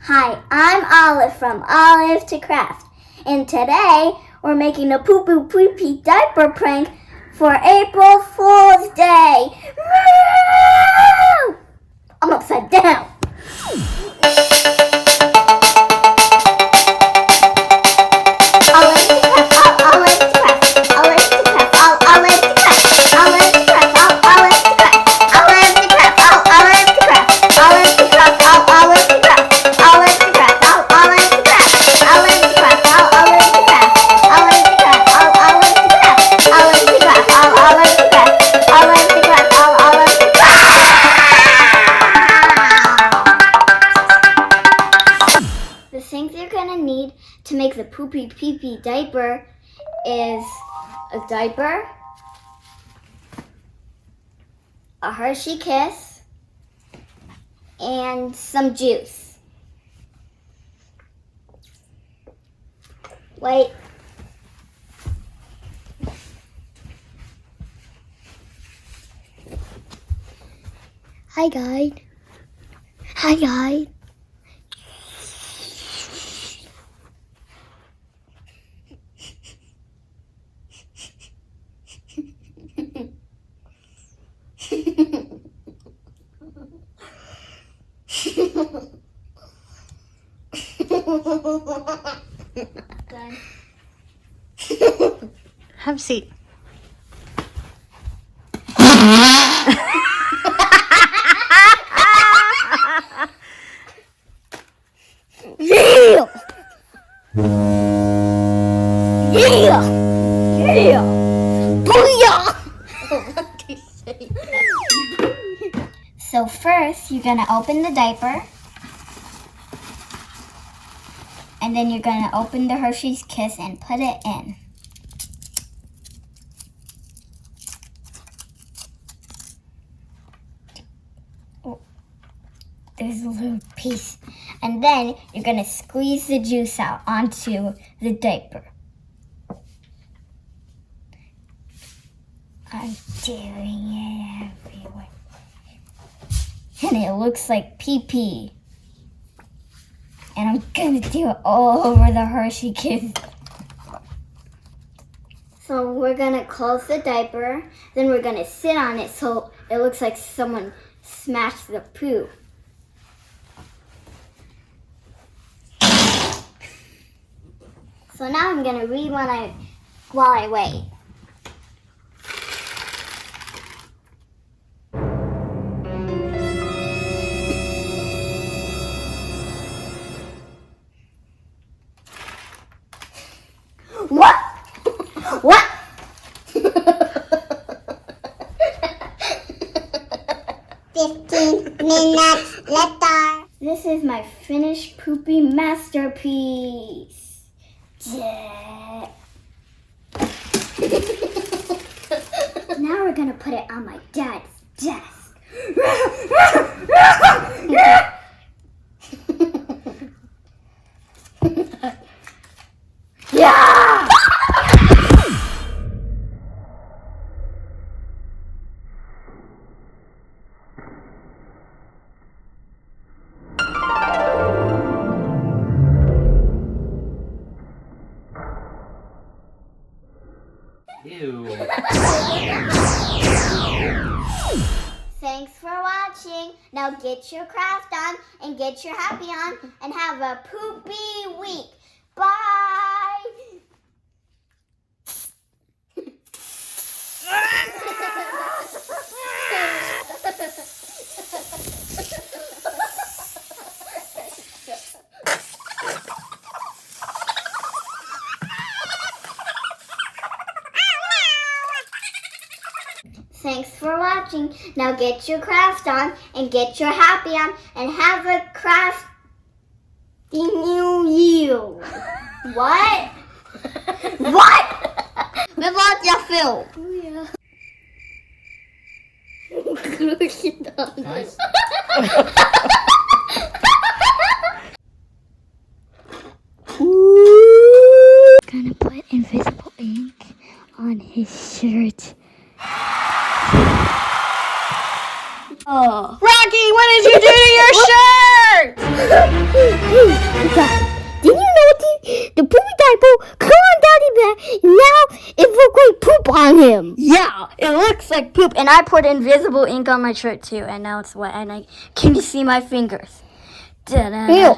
Hi, I'm Olive from Olive to Craft, and today we're making a poo-poo-pee-pee diaper prank for April Fool's Day. Woo! I'm upside down. The things you're gonna need to make the poopy pee-pee diaper is a diaper, a Hershey Kiss, and some juice. Wait. Hi guys. Hi guys. Done. Have a seat. Yeah! Yeah! Yeah! Booyah! So first, you're gonna open the diaper. And then you're gonna open the Hershey's Kiss and put it in. Oh, there's a little piece. And then you're gonna squeeze the juice out onto the diaper. I'm doing it everywhere. And it looks like pee-pee. And I'm gonna do it all over the Hershey Kiss. So we're gonna close the diaper, then we're gonna sit on it so it looks like someone smashed the poo. So now I'm gonna read while I wait. What? What? 15 minutes later. This is my finished poopy masterpiece. Yeah. Now we're gonna put it on my dad's desk. Yeah! Ew. Thanks for watching. Now get your craft on and get your happy on and have a poopy week. Bye! Thanks for watching. Now get your craft on and get your happy on and have a crafty new year. What? What? We want your film. Oh, yeah. Nice. Gonna put invisible ink on his shirt. Oh. Rocky, what did you do to your shirt? Did you know the poopy diaper come on Daddy Bear? Now it looks like poop on him. Yeah, it looks like poop. And I put invisible ink on my shirt too, and now it's wet. And can you see my fingers? Ew.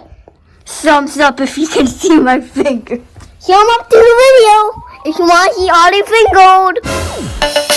Thumbs up if you can see my fingers. Thumb up to the video if you want to see all the fingers.